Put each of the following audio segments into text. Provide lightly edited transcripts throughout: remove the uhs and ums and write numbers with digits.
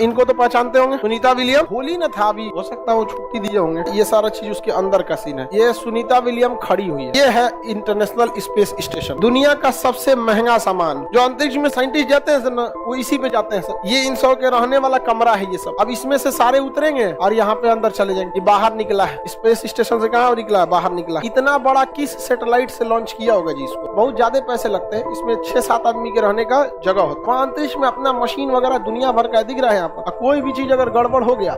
इनको तो पहचानते होंगे, सुनीता विलियम। होली न था अभी, हो सकता है वो छुट्टी दिए होंगे। ये सारा चीज उसके अंदर का सीन है। ये सुनीता विलियम खड़ी हुई है। ये है इंटरनेशनल स्पेस स्टेशन, दुनिया का सबसे महंगा सामान। जो अंतरिक्ष में साइंटिस्ट जाते हैं ना, वो इसी पे जाते हैं सर। ये इन सब के रहने वाला कमरा है ये सब। अब इसमें से सारे उतरेंगे और यहाँ पे अंदर चले जाएंगे। ये बाहर निकला है स्पेस स्टेशन से, कहाँ निकला है? बाहर निकला। इतना बड़ा किस सैटेलाइट से लॉन्च किया होगा जी इसको? बहुत ज्यादा पैसे लगते हैं इसमें। 6-7 आदमी के रहने का जगह होता है। वहाँ अंतरिक्ष में अपना मशीन वगैरह दुनिया भर का दिख रहा है। यहाँ पर कोई भी चीज अगर गड़बड़ हो गया,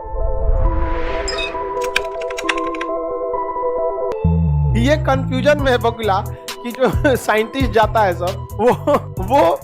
ये कंफ्यूजन में है बकुला कि जो साइंटिस्ट जाता है सब वो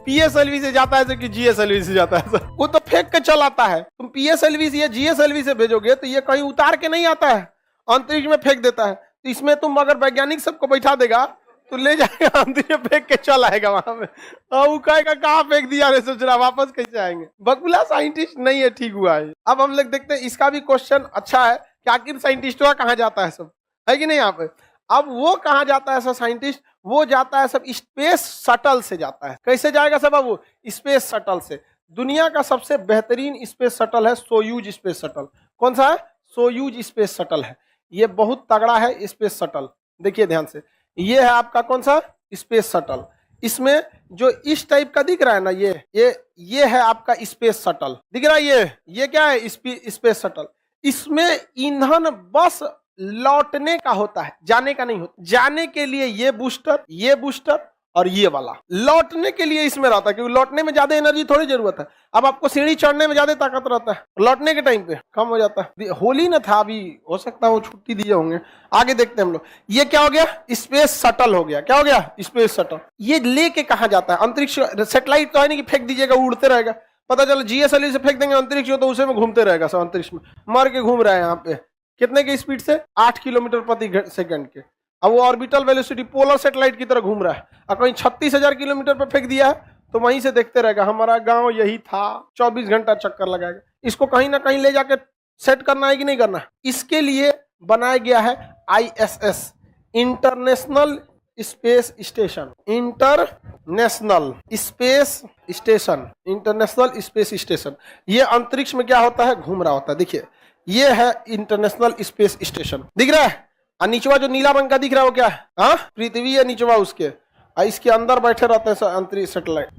पीएसएलवी से जाता है कि जीएसएलवी से जाता है सर। वो तो फेंक के चल आता है। तुम पीएसएलवी से या जीएसएलवी से भेजोगे तो ये कहीं उतार के नहीं आता है, अंतरिक्ष में फेंक देता है। तो इसमें तुम अगर वैज्ञानिक सबको बैठा देगा तो ले जाएगा अंतरिक्ष में फेंक के चल आएगा वहां में। वो कहेगा कहाँ फेंक दिया रे, सोच रहा वापस कैसे आएंगे। बकुला साइंटिस्ट नहीं है, ठीक हुआ है। अब हम लोग देखते हैं, इसका भी क्वेश्चन अच्छा है कि आखिर साइंटिस्टों कहाँ जाता है सब, है कि नहीं यहाँ पे। अब वो कहाँ जाता है सब साइंटिस्ट? वो जाता है सब स्पेस शटल से जाता है। कैसे जाएगा सब? अब वो स्पेस शटल से। दुनिया का सबसे बेहतरीन स्पेस शटल है सोयूज स्पेस शटल। कौन सा है? सोयूज स्पेस शटल है। ये बहुत तगड़ा है स्पेस शटल। देखिए ध्यान से, ये है आपका कौन सा स्पेस शटल। इसमें जो इस टाइप का दिख रहा है ना, ये है आपका स्पेस शटल। दिख रहा है ये क्या है? Space shuttle. इसमें ईंधन बस लौटने का होता है, जाने का नहीं होता। जाने के लिए ये बूस्टर और ये वाला। लौटने के लिए इसमें रहता है, क्योंकि लौटने में ज्यादा एनर्जी थोड़ी जरूरत है। अब आपको सीढ़ी चढ़ने में ज्यादा ताकत रहता है, लौटने के टाइम पे कम हो जाता है। होली न था अभी, हो सकता है वो छुट्टी दिए होंगे। आगे देखते हैं हम लोग। ये क्या हो गया? स्पेस शटल हो गया। क्या हो गया? Space shuttle. ये लेके कहाँ जाता है? अंतरिक्ष। सेटेलाइट तो है नहीं कि फेंक दीजिएगा उड़ते रहेगा। पता चला जीएसएलवी से फेंक देंगे अंतरिक्ष, तो उसे में घूमते रहेगा सब। अंतरिक्ष में मर के घूम रहा है यहाँ पे। कितने की स्पीड से? 8 किलोमीटर प्रति सेकंड के। अब वो ऑर्बिटल वेलोसिटी पोलर सैटेलाइट की तरह घूम रहा है। और कहीं 36,000 किलोमीटर पर फेंक दिया है तो वहीं से देखते रहेगा। हमारा गांव यही था, 24 घंटा चक्कर लगाएगा। इसको कहीं ना कहीं ले जाके सेट करना है कि नहीं करना? इसके लिए बनाया गया है ISS, international space station. International space station. ये अंतरिक्ष में क्या होता है? घूम रहा होता है। देखिए, ये है इंटरनेशनल स्पेस स्टेशन। दिख रहा है? और नीचवा जो नीला रंग का दिख रहा है वो क्या है? हाँ, पृथ्वी है नीचवा उसके। इसके अंदर बैठे रहते हैं अंतरिक्ष सैटेलाइट।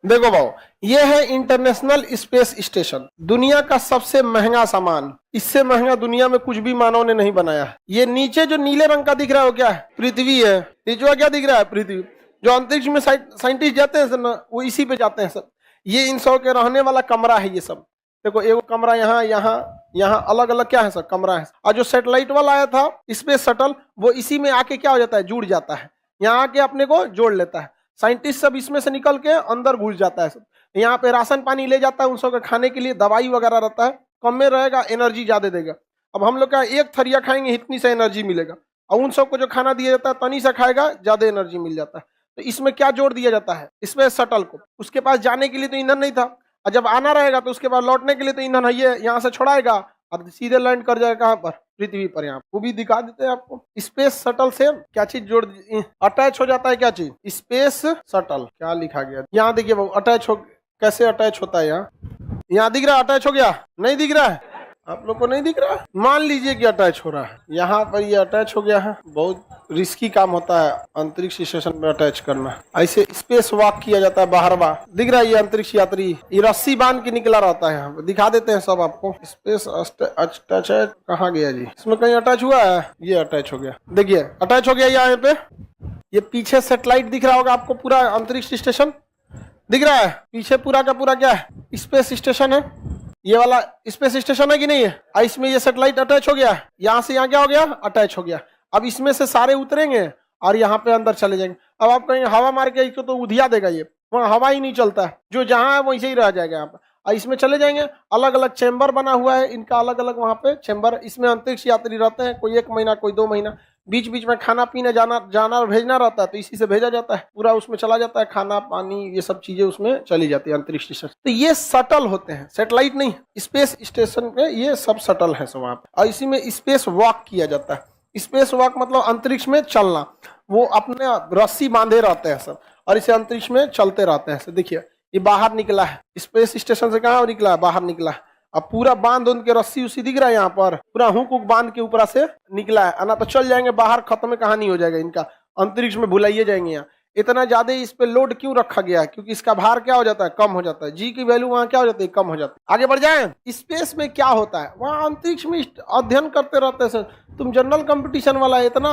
देखो भाव, ये है इंटरनेशनल स्पेस स्टेशन, दुनिया का सबसे महंगा सामान। इससे महंगा दुनिया में कुछ भी मानव ने नहीं बनाया है। ये नीचे जो नीले रंग का दिख रहा है वो क्या है? पृथ्वी है। नीचवा क्या दिख रहा है? पृथ्वी। जो अंतरिक्ष में साइंटिस्ट जाते हैं ना, वो इसी पे जाते हैं सब। ये इन सब के रहने वाला कमरा है ये सब। देखो, एगो कमरा यहाँ अलग अलग क्या है सर? कमरा है। और जो सैटेलाइट वाला आया था स्पेस शटल, वो इसी में आके क्या हो जाता है? जुड़ जाता है। यहाँ आके अपने को जोड़ लेता है। साइंटिस्ट सब इसमें से निकल के अंदर घुस जाता है सब। यहाँ पे राशन पानी ले जाता है उन सबके खाने के लिए। दवाई वगैरह रहता है, कम में रहेगा, एनर्जी ज्यादा देगा। अब हम लोग का एक थरिया खाएंगे इतनी सा एनर्जी मिलेगा, और उन सबको जो खाना दिया जाता है तनी सा खाएगा, ज्यादा एनर्जी मिल जाता है। तो इसमें क्या जोड़ दिया जाता है? स्पेस शटल को। उसके पास जाने के लिए तो ईंधन नहीं था, और जब आना रहेगा तो उसके बाद लौटने के लिए तो ईंधन है। ये यहाँ से छोड़ाएगा और सीधे लैंड कर जाएगा कहाँ पर? पृथ्वी पर। यहाँ वो भी दिखा देते हैं आपको। स्पेस शटल से क्या चीज जोड़ अटैच हो जाता है? क्या चीज? Space shuttle. क्या लिखा गया यहाँ देखिए वो अटैच हो, कैसे अटैच होता है। यहाँ दिख रहा है अटैच हो गया? नहीं दिख रहा है आप लोग को? नहीं दिख रहा है? मान लीजिए कि अटैच हो रहा है। यहाँ पर ये अटैच हो गया है। बहुत रिस्की काम होता है अंतरिक्ष स्टेशन में अटैच करना। ऐसे स्पेस वॉक किया जाता है बाहर। दिख रहा है ये अंतरिक्ष यात्री, ये रस्सी बांध के निकला रहता है। यहाँ दिखा देते हैं सब आपको। स्पेस अटैच है, कहाँ गया जी? इसमें कहीं अटैच हुआ है? ये अटैच हो गया। देखिए अटैच हो गया यहाँ पे। ये पीछे सेटेलाइट दिख रहा होगा आपको, पूरा अंतरिक्ष स्टेशन दिख रहा है। पीछे पूरा का पूरा क्या है? स्पेस स्टेशन है। ये वाला स्पेस स्टेशन है कि नहीं है? इसमें ये सैटेलाइट अटैच हो गया। यहाँ से यहाँ क्या हो गया? अटैच हो गया। अब इसमें से सारे उतरेंगे और यहाँ पे अंदर चले जाएंगे। अब आप कहेंगे हवा मार के इसको तो उधिया देगा, ये वहाँ हवा ही नहीं चलता है, जो जहाँ है वैसे ही रह जाएगा यहाँ पर। और इसमें चले जाएंगे। अलग अलग चैम्बर बना हुआ है इनका, अलग अलग वहाँ पे चैम्बर। इसमें अंतरिक्ष यात्री रहते हैं, कोई 1 महीना, कोई 2 महीना। बीच बीच में खाना पीने जाना और भेजना रहता है, तो इसी से भेजा जाता है। पूरा उसमें चला जाता है, खाना पानी ये सब चीजें उसमें चली जाती है अंतरिक्ष स्टेशन। तो ये शटल होते हैं, सैटेलाइट नहीं। स्पेस स्टेशन पे ये सब शटल है सब वहाँ पे। और इसी में स्पेस वॉक किया जाता है। स्पेस वॉक मतलब अंतरिक्ष में चलना। वो अपने रस्सी बांधे रहते हैं सब और इसे अंतरिक्ष में चलते रहते हैं। देखिए ये बाहर निकला है, स्पेस स्टेशन से कहाँ निकला है, बाहर निकला है। अब पूरा बांध उन के रस्सी उसी दिख रहा है यहाँ पर, पूरा हुक हुक बांध के ऊपर से निकला है ना, तो चल जाएंगे बाहर, खत्म कहानी हो जाएगा इनका, अंतरिक्ष में भुलाइए जाएंगे यहाँ। इतना ज्यादा इस पे लोड क्यों रखा गया है, क्योंकि इसका भार क्या हो जाता है, कम हो जाता है, जी की वैल्यू वहां क्या हो जाती है, कम हो जाती है। आगे बढ़ जाए, स्पेस में क्या होता है, वहां अंतरिक्ष में अध्ययन करते रहते हैं। तुम जनरल कंपटीशन वाला इतना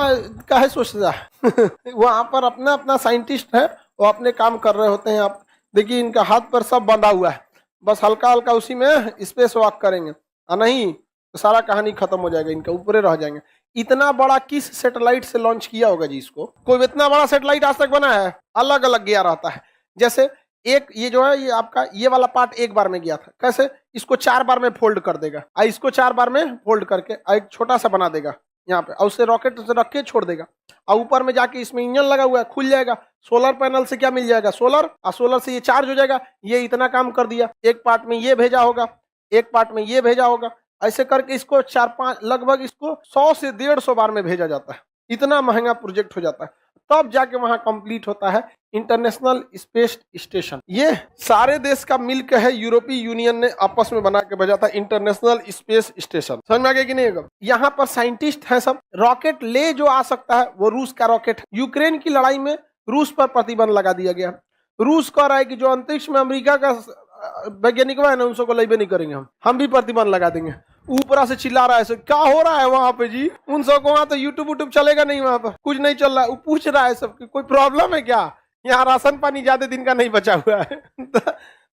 काहे सोचता है वहां पर अपना अपना साइंटिस्ट है, वो अपने काम कर रहे होते हैं। आप देखिए इनका हाथ पर सब बंधा हुआ है, बस हल्का हल्का उसी में स्पेस वॉक करेंगे, नहीं तो सारा कहानी खत्म हो जाएगा, इनका ऊपर रह जाएंगे। इतना बड़ा किस सैटेलाइट से लॉन्च किया होगा जी इसको, कोई इतना बड़ा सैटेलाइट आज तक बना है, अलग अलग गया रहता है। जैसे एक ये जो है, ये आपका ये वाला पार्ट एक बार में गया था, कैसे, इसको 4 बार में फोल्ड कर देगा, इसको 4 बार में फोल्ड करके एक छोटा सा बना देगा यहाँ पे, और उसे रॉकेट से रख के छोड़ देगा, और ऊपर में जाके इसमें इंजन लगा हुआ है, खुल जाएगा, सोलर पैनल से क्या मिल जाएगा, सोलर, और सोलर से ये चार्ज हो जाएगा। ये इतना काम कर दिया, एक पार्ट में ये भेजा होगा, एक पार्ट में ये भेजा होगा, ऐसे करके इसको 4-5 लगभग इसको 100 से 150 बार में भेजा जाता है। इतना महंगा प्रोजेक्ट हो जाता है, तब जाके वहां कंप्लीट होता है इंटरनेशनल स्पेस स्टेशन। ये सारे देश का मिलकर है, यूरोपीय यूनियन ने आपस में बना के भेजा था इंटरनेशनल स्पेस स्टेशन। समझ में आ गया कि नहीं? यहाँ पर साइंटिस्ट है सब, रॉकेट ले जो आ सकता है वो रूस का रॉकेट है। यूक्रेन की लड़ाई में रूस पर प्रतिबंध लगा दिया गया। रूस कह रहा है कि जो अंतरिक्ष में अमेरिका का वैज्ञानिक है ना, उन सबको लाइबे नहीं करेंगे, हम भी प्रतिबंध लगा देंगे। ऊपर से चिल्ला रहा है, क्या हो रहा है वहां पे जी, उन सबको वहां तो यूट्यूब चलेगा नहीं, वहां पर कुछ नहीं चल रहा है। वो पूछ रहा है सबकी, कोई प्रॉब्लम है क्या, यहाँ राशन पानी ज्यादा दिन का नहीं बचा हुआ है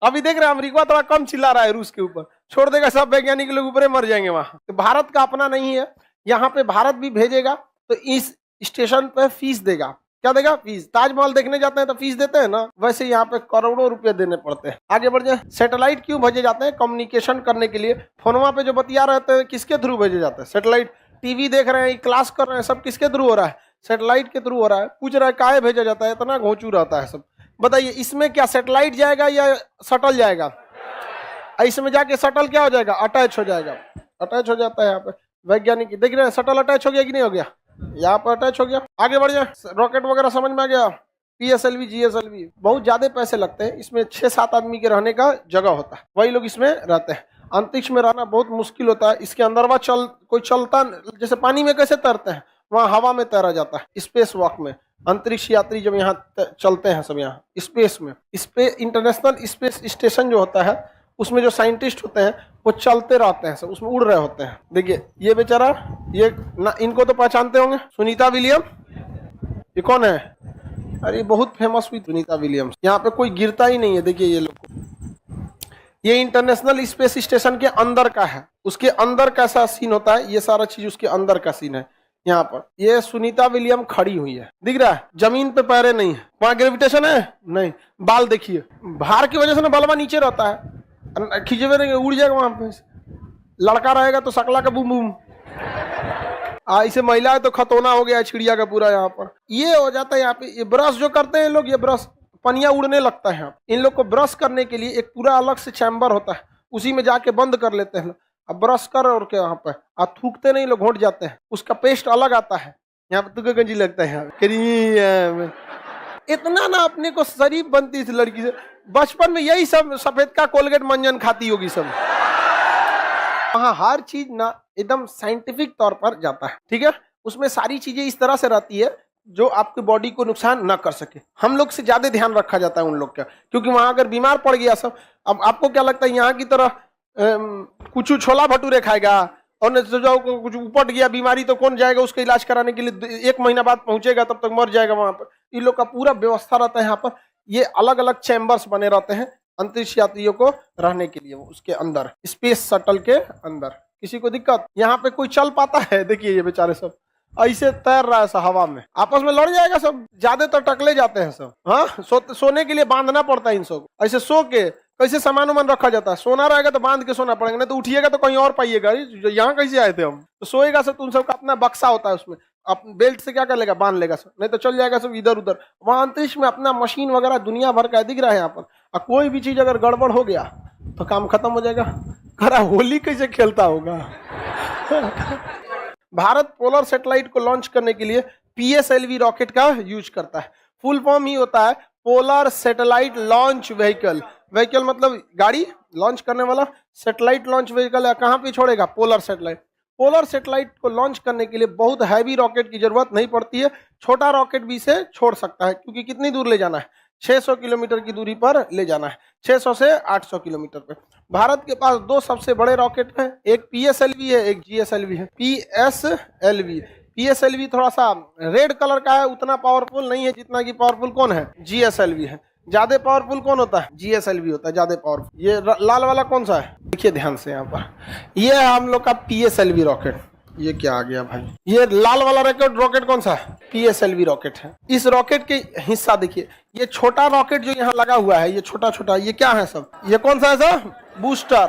अभी देख रहे हैं अमेरिका थोड़ा कम चिल्ला रहा है रूस के ऊपर, छोड़ देगा सब वैज्ञानिक लोग ऊपर मर जाएंगे वहां। तो भारत का अपना नहीं है, यहाँ पे भारत भी भेजेगा तो इस स्टेशन पे फीस देगा। क्या देगा? फीस। ताजमहल देखने जाते हैं तो फीस देते हैं ना, वैसे यहाँ पे करोड़ों रुपए देने पड़ते हैं। आगे बढ़ जाए, सैटेलाइट क्यों भेजे जाते हैं? कम्युनिकेशन करने के लिए। फोनवा पे जो बतिया रहते हैं किसके थ्रू भेजे जाते हैं? सैटेलाइट। टीवी देख रहे हैं, क्लास कर रहे हैं, सब किसके थ्रू हो रहा है? सैटेलाइट के थ्रू हो रहा है। पूछ रहा है काहे भेजा जाता है, इतना घोंचू रहता है सब। बताइए इसमें क्या सैटेलाइट जाएगा या शटल जाएगा? इसमें जाके शटल क्या हो जाएगा? अटैच हो जाएगा। अटैच हो जाता है यहाँ पे। वैज्ञानिक देख रहे हैं शटल अटैच हो गया कि नहीं हो गया? यहाँ पर अटैच हो गया। आगे बढ़ जाए, रॉकेट वगैरह समझ में आ गया। PSLV GSLV बहुत ज्यादा पैसे लगते हैं, इसमें 6-7 आदमी के रहने का जगह होता है, वही लोग इसमें रहते हैं। अंतरिक्ष में रहना बहुत मुश्किल होता है, इसके अंदर वह कोई चलता, जैसे पानी में कैसे तैरते हैं वहाँ हवा में तैरा जाता है। स्पेस वॉक में अंतरिक्ष यात्री जब यहाँ चलते हैं सब यहाँ स्पेस में, इंटरनेशनल स्पेस स्टेशन जो होता है उसमें जो साइंटिस्ट होते हैं वो चलते रहते हैं सब, उसमें उड़ रहे होते हैं। देखिए ये बेचारा, ये ना, इनको तो पहचानते होंगे, सुनीता विलियम। ये कौन है? अरे बहुत फेमस हुई सुनीता विलियम्स। यहाँ पे कोई गिरता ही नहीं है। देखिए ये लोग, ये इंटरनेशनल स्पेस स्टेशन के अंदर का है, उसके अंदर कैसा सीन होता है, ये सारा चीज उसके अंदर का सीन है। यहाँ पर ये सुनीता विलियम खड़ी हुई है, दिख रहा है? जमीन पे पैरे नहीं है, वहां ग्रेविटेशन है नहीं। बाल देखिए, भार की वजह से ना बालवा नीचे रहता है, खींचे हुए रहेंगे उड़ जाएगा वहां पे। लड़का रहेगा तो सकला का बूम बूम, इसे महिला है तो खतौना हो गया चिड़िया का पूरा। यहाँ पर ये हो जाता है। यहाँ पे ये ब्रश जो करते हैं लोग, ये ब्रश पनिया उड़ने लगता है। इन लोग को ब्रश करने के लिए एक पूरा अलग से चैम्बर होता है, उसी में जाके बंद कर लेते हैं। अब ब्रश कर और क्या यहाँ पे थूकते नहीं लोग, घोट जाते हैं, उसका पेस्ट अलग आता है। यहाँ पे तुके गंजी लगता है। इतना ना अपने को शरीफ बनती इस लड़की से, बचपन में यही सब सफेद का कोलगेट मंजन खाती होगी सब। वहाँ हर चीज ना एकदम साइंटिफिक तौर पर जाता है, ठीक है? उसमें सारी चीजें इस तरह से रहती है जो आपकी बॉडी को नुकसान न कर सके। हम लोग से ज्यादा ध्यान रखा जाता है उन लोग का, क्योंकि वहां अगर बीमार पड़ गया सब। अब आपको क्या लगता है यहाँ की तरह कुछ छोला भटूरे खाएगा और कुछ उपट गया बीमारी तो कौन जाएगा उसका इलाज कराने के लिए? 1 महीना बाद पहुंचेगा, तब तक मर जाएगा वहां पर। इन लोग का पूरा व्यवस्था रहता है यहाँ पर। ये अलग अलग चैम्बर्स बने रहते हैं अंतरिक्ष यात्रियों को रहने के लिए, उसके अंदर स्पेस शटल के अंदर। किसी को दिक्कत? यहाँ पे कोई चल पाता है? देखिए ये बेचारे सब ऐसे तैर रहा है हवा में, आपस में लड़ जाएगा सब, ज्यादातर टकले जाते हैं सब। हाँ, सोने के लिए बांधना पड़ता है इन सब। ऐसे सो के कैसे सामान उमान रखा जाता है? सोना रहेगा तो बांध के सोना पड़ेगा, नहीं तो उठिएगा तो कहीं और पाइएगा। यहाँ कैसे आए थे हम? तो सोएगा सब, तुम सबका अपना बक्सा होता है, उसमें आप बेल्ट से क्या कर लेगा, बांध लेगा सब, नहीं तो चल जाएगा सब इधर उधर। वहां अंतरिक्ष में अपना मशीन वगैरह दुनिया भर का दिख रहा है यहाँ पर। और कोई भी चीज अगर गड़बड़ हो गया तो काम खत्म हो जाएगा। खरा होली कैसे खेलता होगा भारत पोलर सैटेलाइट को लॉन्च करने के लिए PSLV रॉकेट का यूज करता है। फुल फॉर्म ही होता है polar satellite launch vehicle. Vehicle मतलब गाड़ी लॉन्च करने वाला, सैटेलाइट लॉन्च व्हीकल है। कहाँ पे छोड़ेगा? Polar satellite. पोलर सैटेलाइट को लॉन्च करने के लिए बहुत हैवी रॉकेट की जरूरत नहीं पड़ती है, छोटा रॉकेट भी इसे छोड़ सकता है, क्योंकि कितनी दूर ले जाना है? 600 किलोमीटर की दूरी पर ले जाना है, 600 से 800 किलोमीटर पे। भारत के पास दो सबसे बड़े रॉकेट हैं, एक PSLV है, एक GSLV है। PSLV थोड़ा सा रेड कलर का है, उतना पावरफुल नहीं है जितना कि पावरफुल कौन है? GSLV है। ज्यादा पावरफुल कौन होता है? GSLV होता है ज्यादा पावरफुल। ये लाल वाला कौन सा है? देखिए ध्यान से यहाँ पर, ये है हम लोग का PSLV रॉकेट। ये क्या आ गया भाई? ये लाल वाला रॉकेट कौन सा है? PSLV रॉकेट है। इस रॉकेट के हिस्सा देखिए, ये छोटा रॉकेट जो यहाँ लगा हुआ है, ये छोटा छोटा, ये क्या है सब? ये कौन सा है सर? बूस्टर।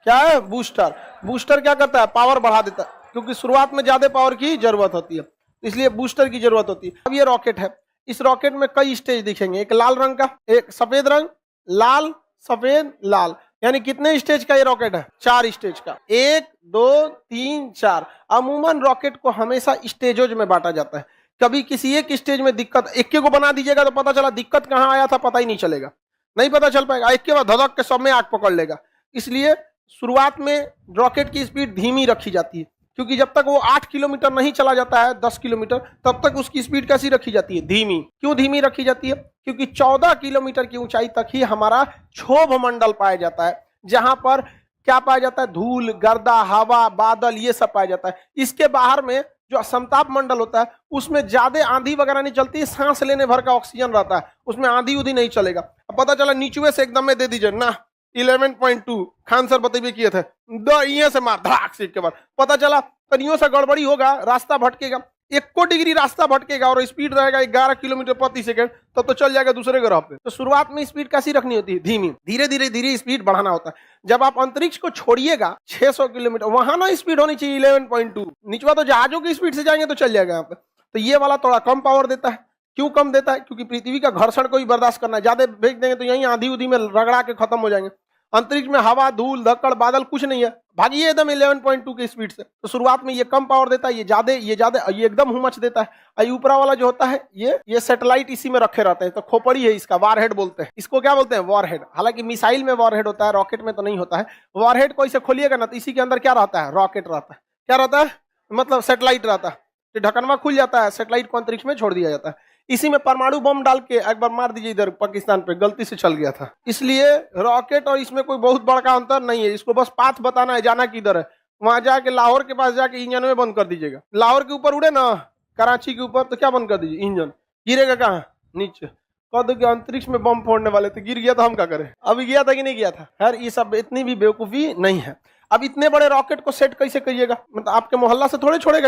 क्या है? बूस्टर। बूस्टर क्या करता है? पावर बढ़ा देता है, क्योंकि शुरुआत में ज्यादा पावर की जरूरत होती है, इसलिए बूस्टर की जरूरत होती है। अब ये रॉकेट है, इस रॉकेट में कई स्टेज दिखेंगे, एक लाल रंग का, एक सफेद रंग, लाल सफेद लाल, यानी कितने स्टेज का ये रॉकेट है? 4 स्टेज का। 1 2 3 4। अमूमन रॉकेट को हमेशा स्टेजों में बांटा जाता है। कभी किसी एक स्टेज में दिक्कत, एक को बना दीजिएगा तो पता चला दिक्कत कहाँ आया था पता ही नहीं चलेगा, नहीं पता चल पाएगा, एक के बाद धधक के सब में आग पकड़ लेगा। इसलिए शुरुआत में रॉकेट की स्पीड धीमी रखी जाती है, क्योंकि जब तक वो 8 किलोमीटर नहीं चला जाता है, 10 किलोमीटर, तब तक उसकी स्पीड कैसी रखी जाती है? धीमी। क्यों धीमी रखी जाती है? क्योंकि 14 किलोमीटर की ऊंचाई तक ही हमारा क्षोभ मंडल पाया जाता है, जहां पर क्या पाया जाता है? धूल, गर्दा, हवा, बादल, ये सब पाया जाता है। इसके बाहर में जो समताप मंडल होता है, उसमें ज्यादा आंधी वगैरह नहीं चलती, सांस लेने भर का ऑक्सीजन रहता है, उसमें आंधी उधी नहीं चलेगा। अब पता चला नीचुए से एकदम में दे दीजिए ना 11.2, खान सर बतेबे किए थे, दो से मार धड़ाक से, के बाद पता चला तनियों से गड़बड़ी होगा, रास्ता भटकेगा, 1 डिग्री रास्ता भटकेगा और स्पीड रहेगा 11 किलोमीटर प्रति सेकंड, तब तो चल जाएगा दूसरे ग्रह पे। तो शुरुआत में स्पीड कैसी रखनी होती है? धीमी। धीरे धीरे स्पीड बढ़ाना होता है। जब आप अंतरिक्ष को छोड़िएगा 600 किलोमीटर, वहां ना स्पीड होनी चाहिए 11.2, निचवा तो जहाजों की स्पीड से जाएंगे तो चल जाएगा यहाँ पे। तो ये वाला थोड़ा कम पावर देता है। क्यों कम देता है? क्योंकि पृथ्वी का घर्षण को ही बर्दाश्त करना है, ज्यादा भेज देंगे तो यही आंधी उधी में रगड़ा के खत्म हो जाएंगे। अंतरिक्ष में हवा, धूल, धक्कड़, बादल कुछ नहीं है, भागिए एकदम 11.2 की स्पीड से। तो शुरुआत में ये कम पावर देता है, ये ज्यादा, ये एकदम हुमच देता है। ये ऊपरा वाला जो होता है, ये सैटेलाइट इसी में रखे रहते हैं, तो खोपड़ी है इसका, वॉरहेड बोलते हैं इसको। क्या बोलते हैं? वॉरहेड। हालांकि मिसाइल में वॉरहेड होता है, रॉकेट में तो नहीं होता है। वॉरहेड को इसे खोलिएगा ना तो इसी के अंदर क्या रहता है? रॉकेट रहता है। क्या रहता है? मतलब सैटेलाइट रहता है। ढक्कनवा खुल जाता है, सैटेलाइट को अंतरिक्ष में छोड़ दिया जाता है। इसी में परमाणु बम डाल के एक बार मार दीजिए, इधर पाकिस्तान पे गलती से चल गया था। इसलिए रॉकेट और इसमें कोई बहुत बड़ा अंतर नहीं है। इसको बस पाथ बताना है, जाना किधर है। वहां जाके लाहौर के पास जाके इंजन में बंद कर दीजिएगा। लाहौर के ऊपर उड़े ना, कराची के ऊपर, तो क्या बंद कर दीजिए? इंजन। गिरेगा कहाँ? नीचे। कह दो कि अंतरिक्ष में बम फोड़ने वाले थे, गिर गया तो हम क्या करें? अभी गया था कि नहीं गया था? खैर ये सब इतनी भी बेवकूफी नहीं है। अब इतने बड़े रॉकेट को सेट कैसे करिएगा? मतलब आपके मोहल्ला से थोड़े छोड़ेगा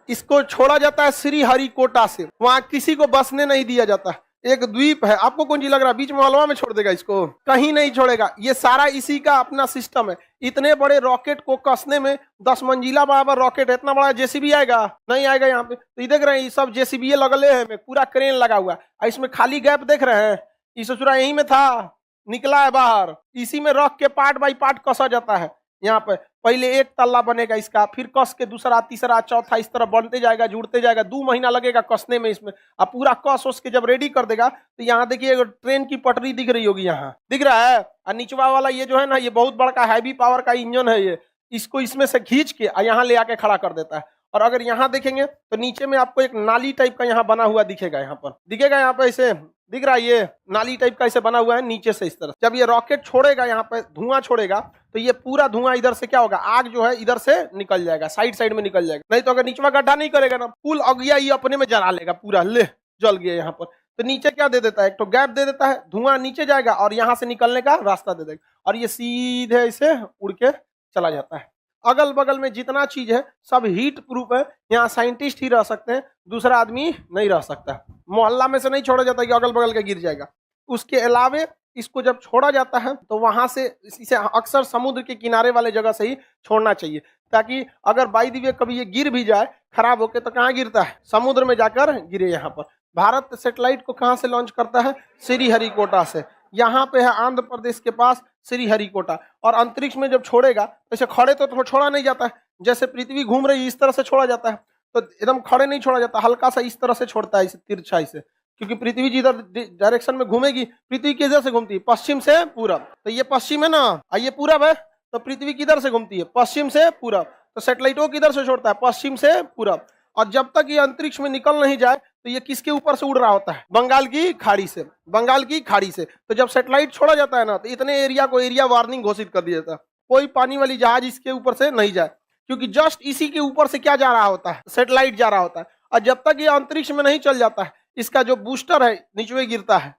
इसको छोड़ा जाता है श्रीहरिकोटा से, वहां किसी को बसने नहीं दिया जाता। एक द्वीप है, आपको कौन चीज लग रहा है बीच मोहल्ला में छोड़ देगा इसको? कहीं नहीं छोड़ेगा। ये सारा इसी का अपना सिस्टम है। इतने बड़े रॉकेट को कसने में 10 मंजिला बराबर रॉकेट है, इतना बड़ा जेसीबी आएगा? नहीं आएगा यहाँ पे। तो ये देख रहे हैं, ये सब जेसीबी लगले है, पूरा क्रेन लगा हुआ है। इसमें खाली गैप देख रहे हैं, ये ससुरा यहीं में था, निकला है बाहर। इसी में रख के पार्ट बाई पार्ट कसा जाता है। यहाँ पे पहले एक तल्ला बनेगा इसका, फिर कस के दूसरा, तीसरा, चौथा, इस तरह बनते जाएगा, जुड़ते जाएगा। 2 महीना लगेगा कसने में इसमें। अब पूरा कस उस के जब रेडी कर देगा तो यहाँ देखिए ट्रेन की पटरी दिख रही होगी, यहाँ दिख रहा है। और निचवा वाला ये जो है ना, ये बहुत बड़ा हैवी पावर का इंजन है। ये इसको इसमें से खींच के यहाँ ले आके खड़ा कर देता है। और अगर यहाँ देखेंगे तो नीचे में आपको एक नाली टाइप का यहाँ बना हुआ दिखेगा, यहाँ पर दिखेगा, यहाँ पे ऐसे दिख रहा है, ये नाली टाइप का ऐसे बना हुआ है नीचे से इस तरह। जब ये रॉकेट छोड़ेगा, यहाँ पे धुआं छोड़ेगा, तो ये पूरा धुआं इधर से क्या होगा? आग जो है इधर से निकल जाएगा, साइड में निकल जाएगा। नहीं तो अगर नीचवा गड्ढा नहीं करेगा ना, फुल अगिया ये अपने में जला लेगा पूरा, ले जल गया यहाँ पर। तो नीचे क्या दे देता है? एक तो गैप दे देता है, धुआं नीचे जाएगा और यहाँ से निकलने का रास्ता दे देगा, और ये सीधे इसे उड़ के चला जाता है। अगल बगल में जितना चीज है सब हीट प्रूफ है, यहाँ साइंटिस्ट ही रह सकते हैं, दूसरा आदमी नहीं रह सकता। मोहल्ला में से नहीं छोड़ा जाता कि अगल बगल का गिर जाएगा। उसके अलावे इसको जब छोड़ा जाता है तो वहां से इसे अक्सर समुद्र के किनारे वाले जगह से ही छोड़ना चाहिए, ताकि अगर बाई दी वे कभी ये गिर भी जाए खराब होके तो कहाँ गिरता है? समुद्र में जाकर गिरे। यहाँ पर भारत सैटेलाइट को कहाँ से लॉन्च करता है? श्रीहरिकोटा से। यहाँ पे है आंध्र प्रदेश के पास श्रीहरिकोटा। और अंतरिक्ष में जब छोड़ेगा तो ऐसे खड़े तो छोड़ा नहीं जाता है, जैसे पृथ्वी घूम रही इस तरह से छोड़ा जाता है, तो एकदम खड़े नहीं छोड़ा जाता, हल्का सा इस तरह से छोड़ता है, इसे तिरछाई से। क्योंकि पृथ्वी जिधर डायरेक्शन में घूमेगी, पृथ्वी किधर से घूमती है? पश्चिम से पूरब। तो ये पश्चिम है ना, और ये पूरब है, तो पृथ्वी किधर से घूमती है? पश्चिम से पूरब। तो सैटेलाइट को किधर से छोड़ता है? पश्चिम से पूरब। और जब तक ये अंतरिक्ष में निकल नहीं जाए तो ये किसके ऊपर से उड़ रहा होता है? बंगाल की खाड़ी से। बंगाल की खाड़ी से। तो जब सैटेलाइट छोड़ा जाता है ना, तो इतने एरिया को एरिया वार्निंग घोषित कर दिया जाता है, कोई पानी वाली जहाज इसके ऊपर से नहीं जाए, क्योंकि जस्ट इसी के ऊपर से क्या जा रहा होता है? सैटेलाइट जा रहा होता है। और जब तक ये अंतरिक्ष में नहीं चल जाता है, इसका जो बूस्टर है नीचे गिरता है।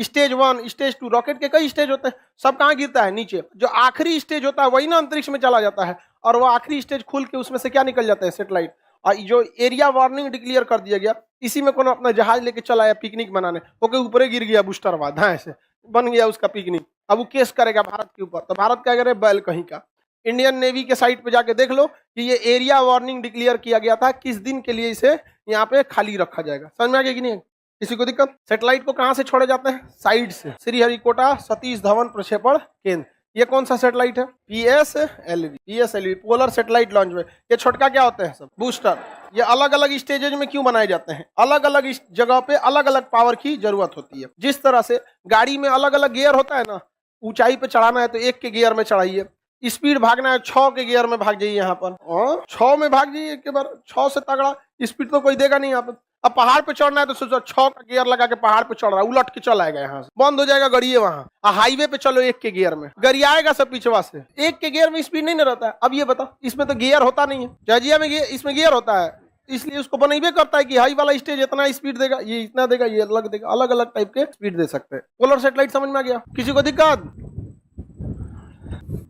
स्टेज 1, स्टेज 2, रॉकेट के कई स्टेज होते हैं, सब कहाँ गिरता है? नीचे। जो आखिरी स्टेज होता है वही ना अंतरिक्ष में चला जाता है, और वो आखिरी स्टेज खुल के उसमें से क्या निकल जाता है? सैटेलाइट। और जो एरिया वार्निंग डिक्लेयर कर दिया गया, इसी में कोनो अपना जहाज लेके चला आया पिकनिक मनाने, ओके ऊपर गिर गया बूस्टर बाद, हाँ ऐसे बन गया उसका पिकनिक। अब वो केस करेगा भारत के ऊपर, तो भारत क्या करे? बैल कहीं का। इंडियन नेवी के साइट पे जाके देख लो कि ये एरिया वार्निंग डिक्लेयर किया गया था, किस दिन के लिए इसे यहाँ पे खाली रखा जाएगा। समझ में आ गया कि नहीं? किसी को दिक्कत? सैटेलाइट को कहाँ से छोड़े जाते हैं? साइड से। श्रीहरिकोटा सतीश धवन प्रक्षेपण केंद्र। ये कौन सा सैटेलाइट है? PSLV। PSLV polar satellite launch में। ये छोटका क्या होते हैं? सब बूस्टर। ये अलग अलग स्टेजेज में क्यों बनाए जाते हैं? अलग अलग जगह पे अलग अलग पावर की जरूरत होती है। जिस तरह से गाड़ी में अलग अलग गियर होता है ना, ऊंचाई पे चढ़ाना है तो 1 के गियर में चढ़ाइए, स्पीड भागना है 6 के गियर में भाग जाइए यहाँ पर, और 6 में भाग जाइए एक बार। 6 से तगड़ा स्पीड तो कोई देगा नहीं यहाँ पे। अब पहाड़ पे चढ़ना है तो सोचो 6 का गियर लगा के पहाड़ पे चढ़ रहा है, उलट के चल आएगा, यहाँ से बंद हो जाएगा गड़िए वहां। हाईवे पे चलो 1 के गियर में, गड़ी आएगा सब पिछवा से। 1 के गियर में स्पीड नहीं रहता है। अब ये बताओ, इसमें तो गियर होता नहीं है। जजिया में इसमें गियर होता है, इसलिए उसको बनइबे करता है कि हाई वाला स्टेज इतना स्पीड देगा, ये इतना देगा, ये अलग देगा। अलग अलग टाइप के स्पीड दे सकते हैं। पोलर सैटेलाइट समझ में आ गया? किसी को दिक्कत?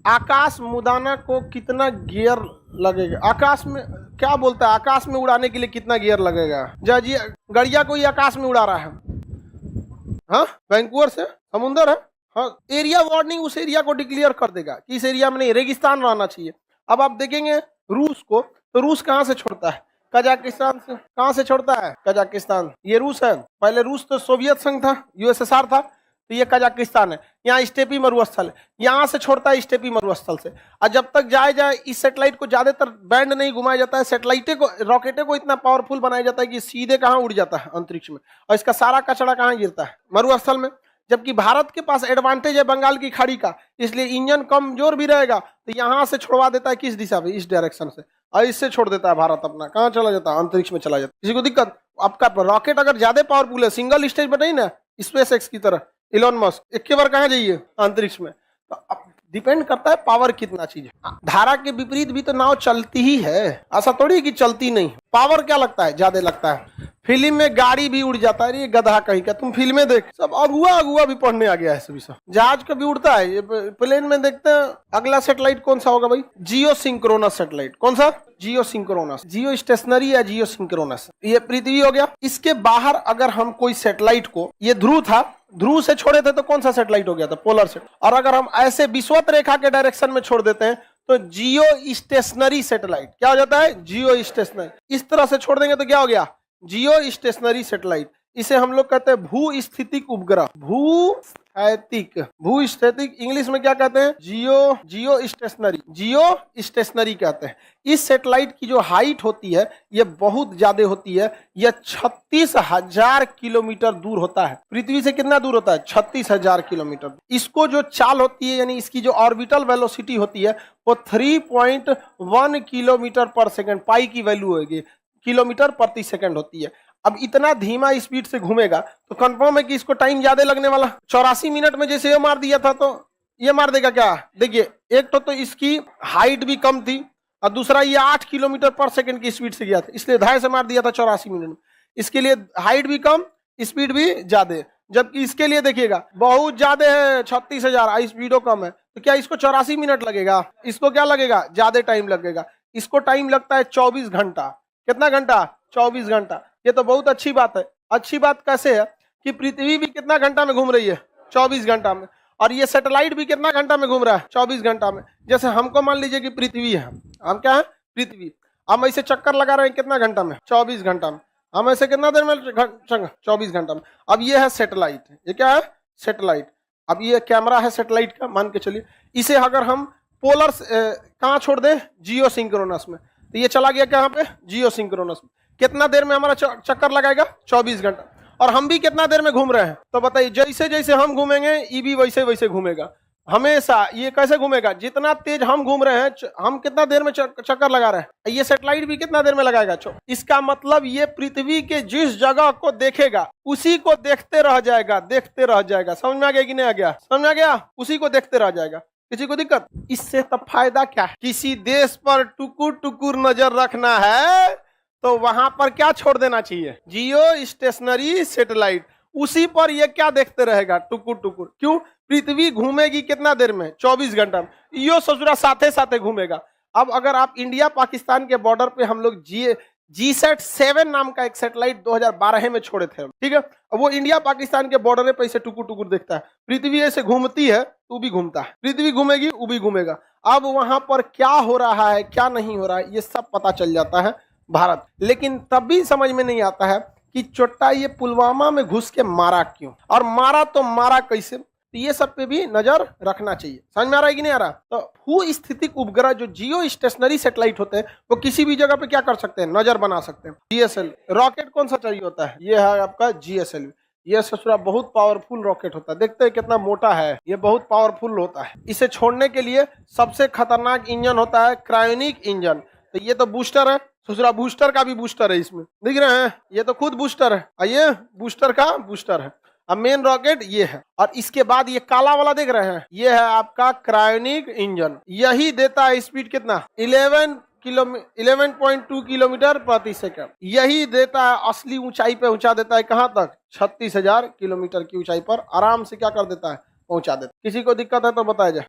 आकाश मुदाना को कितना गियर लगेगा? आकाश में क्या बोलता है? आकाश में उड़ाने के लिए कितना गियर लगेगा? जी गड़िया कोई आकाश में उड़ा रहा है, हाँ वैंकूवर से समुंदर है, हाँ एरिया वार्निंग उस एरिया को डिक्लेयर कर देगा कि इस एरिया में नहीं, रेगिस्तान रहना चाहिए। अब आप देखेंगे रूस को, तो रूस कहाँ से छोड़ता है? कजाकिस्तान से। कहाँ से छोड़ता है? कजाकिस्तान। ये रूस है। पहले रूस तो सोवियत संघ था, USSR था, तो ये कजाकिस्तान है। यहाँ स्टेपी मरुस्थल है, यहाँ से छोड़ता है स्टेपी मरुस्थल से। और जब तक जाए इस सैटेलाइट को ज्यादातर बैंड नहीं घुमाया जाता है, सैटेलाइटे को, रॉकेटे को इतना पावरफुल बनाया जाता है कि सीधे कहाँ उड़ जाता है? अंतरिक्ष में। और इसका सारा कचरा कहाँ गिरता है? मरुस्थल में। जबकि भारत के पास एडवांटेज है बंगाल की खाड़ी का, इसलिए इंजन कमजोर भी रहेगा, तो यहाँ से छोड़वा देता है किस दिशा में? इस डायरेक्शन से। और इससे छोड़ देता है भारत अपना, कहाँ चला जाता है? अंतरिक्ष में चला जाता है। किसी को दिक्कत? आपका रॉकेट अगर ज्यादा पावरफुल है, सिंगल स्टेज पर नहीं ना, SpaceX की तरह, इलॉन मस्क एक के बार कहाँ जाइए? अंतरिक्ष में। तो अब डिपेंड करता है पावर कितना चीज है। धारा के विपरीत भी तो नाव चलती ही है, ऐसा थोड़ी है कि चलती नहीं। पावर क्या लगता है? ज्यादा लगता है। फिल्म में गाड़ी भी उड़ जाता है, ये गधा कहीं का। तुम फिल्में देख, सब अगुआ भी पढ़ने आ गया है सभी सब। जहाज का भी उड़ता है, ये प्लेन में देखते हैं। अगला सैटेलाइट कौन सा होगा भाई? जियो सिंक्रोनस सैटेलाइट। कौन सा? जियो सिंक्रोनस। जियो स्टेशनरी या जियो सिंक्रोनस। ये पृथ्वी हो गया। इसके बाहर अगर हम कोई सैटेलाइट को, ये ध्रुव था, ध्रुव से छोड़े थे तो कौन सा सैटेलाइट हो गया था? Polar set. और अगर हम ऐसे विषुवत रेखा के डायरेक्शन में छोड़ देते हैं तो जियो स्टेशनरी सैटेलाइट। क्या हो जाता है? जियो स्टेशनरी। इस तरह से छोड़ देंगे तो क्या हो गया? जियो स्टेशनरी सैटेलाइट। इसे हम लोग कहते हैं भू-स्थितिक उपग्रह। भू-स्थितिक इंग्लिश में क्या कहते हैं? जियो स्टेशनरी कहते हैं। इस सैटेलाइट की जो हाइट होती है ये बहुत ज्यादा होती है। यह 36,000 किलोमीटर दूर होता है। पृथ्वी से कितना दूर होता है? 36,000 किलोमीटर। इसको जो चाल होती है, यानी इसकी जो ऑर्बिटल वेलोसिटी होती है, वो 3.1 किलोमीटर पर सेकेंड, पाई की वैल्यू होगी, किलोमीटर प्रति सेकंड होती है। अब इतना धीमा स्पीड से घूमेगा तो कंफर्म है कि इसको टाइम ज्यादा लगने वाला। 84 मिनट में जैसे ये मार दिया था तो ये मार देगा क्या? देखिए, एक तो इसकी हाइट भी कम थी, और दूसरा ये 8 किलोमीटर पर सेकंड की स्पीड से गया था, इसलिए 2.5 से मार दिया था 84 मिनट में। इसके लिए हाइट भी कम, स्पीड भी ज्यादा। जबकि इसके लिए देखिएगा बहुत ज्यादा है, 36,000, स्पीडो कम है, तो क्या इसको 84 मिनट लगेगा? इसको क्या लगेगा? ज्यादा टाइम लगेगा। इसको टाइम लगता है 24 घंटा। कितना घंटा? 24 घंटा। ये तो बहुत अच्छी बात है। अच्छी बात कैसे है कि पृथ्वी भी कितना घंटा में घूम रही है? 24 घंटा में। और ये सैटेलाइट भी कितना घंटा में घूम रहा है? 24 घंटा में। जैसे हमको मान लीजिए कि पृथ्वी है, हम क्या है? पृथ्वी। हम ऐसे चक्कर लगा रहे हैं कितना घंटा में? 24 घंटा में। हम ऐसे कितना देर में? 24 घंटा में। अब ये है सैटेलाइट। ये क्या है? सैटेलाइट। अब ये कैमरा है सैटेलाइट का, मान के चलिए। इसे अगर हम पोलर कहाँ छोड़ दें? जियो सिंक्रोनस में, तो ये चला गया कहाँ पे? जियो सिंक्रोनस में। कितना देर में हमारा चक्कर लगाएगा? 24 घंटा। और हम भी कितना देर में घूम रहे हैं? तो बताइए, जैसे जैसे हम घूमेंगे ये भी वैसे वैसे घूमेगा। हमेशा ये कैसे घूमेगा? जितना तेज हम घूम रहे हैं, हम कितना देर में चक्कर लगा रहे हैं, ये सैटेलाइट भी कितना देर में लगाएगा। इसका मतलब ये पृथ्वी के जिस जगह को देखेगा उसी को देखते रह जाएगा, देखते रह जाएगा। समझ में आ गया कि नहीं आ गया? समझ में आ गया? उसी को देखते रह जाएगा। किसी को दिक्कत? इससे तब फायदा क्या है? किसी देश पर टुकुर टुकुर नजर रखना है तो वहां पर क्या छोड़ देना चाहिए? जियो स्टेशनरी सैटेलाइट। उसी पर ये क्या देखते रहेगा? टुकुर टुकुर। क्यों? पृथ्वी घूमेगी कितना देर में? 24 घंटा में। यो ससुरा साथे साथे घूमेगा। अब अगर आप इंडिया पाकिस्तान के बॉर्डर पे हम लोग GSAT-7 नाम का एक सैटेलाइट 2012 में छोड़े थे, ठीक है। अब वो इंडिया पाकिस्तान के बॉर्डर पे ऐसे टुकुर टुकुर देखता है। पृथ्वी ऐसे घूमती है तो भी घूमता है, पृथ्वी घूमेगी वो भी घूमेगा। अब वहां पर क्या हो रहा है क्या नहीं हो रहा है ये सब पता चल जाता है भारत। लेकिन तब भी समझ में नहीं आता है कि चोट्टा ये पुलवामा में घुस के मारा क्यों, और मारा तो मारा कैसे। तो ये सब पे भी नजर रखना चाहिए। समझ में आ रहा है कि नहीं आ रहा? तो भू स्थितिक उपग्रह जो जियो स्टेशनरी सैटेलाइट होते हैं वो किसी भी जगह पे क्या कर सकते हैं? नजर बना सकते हैं। GSL रॉकेट कौन सा चाहिए होता है? ये है आपका GSL। ये ससुरा बहुत पावरफुल रॉकेट होता है। देखते हैं कितना मोटा है, ये बहुत पावरफुल होता है। इसे छोड़ने के लिए सबसे खतरनाक इंजन होता है क्रायोनिक इंजन। तो ये तो बूस्टर है ससुरा, बूस्टर का भी बूस्टर है इसमें, दिख रहे हैं? ये तो खुद बूस्टर है, ये बूस्टर का बूस्टर है। अब मेन रॉकेट ये है, और इसके बाद ये काला वाला देख रहे हैं, ये है आपका क्रायोनिक इंजन। यही देता है स्पीड कितना? 11.2 किलोमीटर प्रति सेकंड। यही देता है असली ऊंचाई पे पहुंचा देता है। कहां तक? 36,000 किलोमीटर की ऊंचाई पर आराम से क्या कर देता है? पहुंचा देता है। किसी को दिक्कत है तो बताया जाए।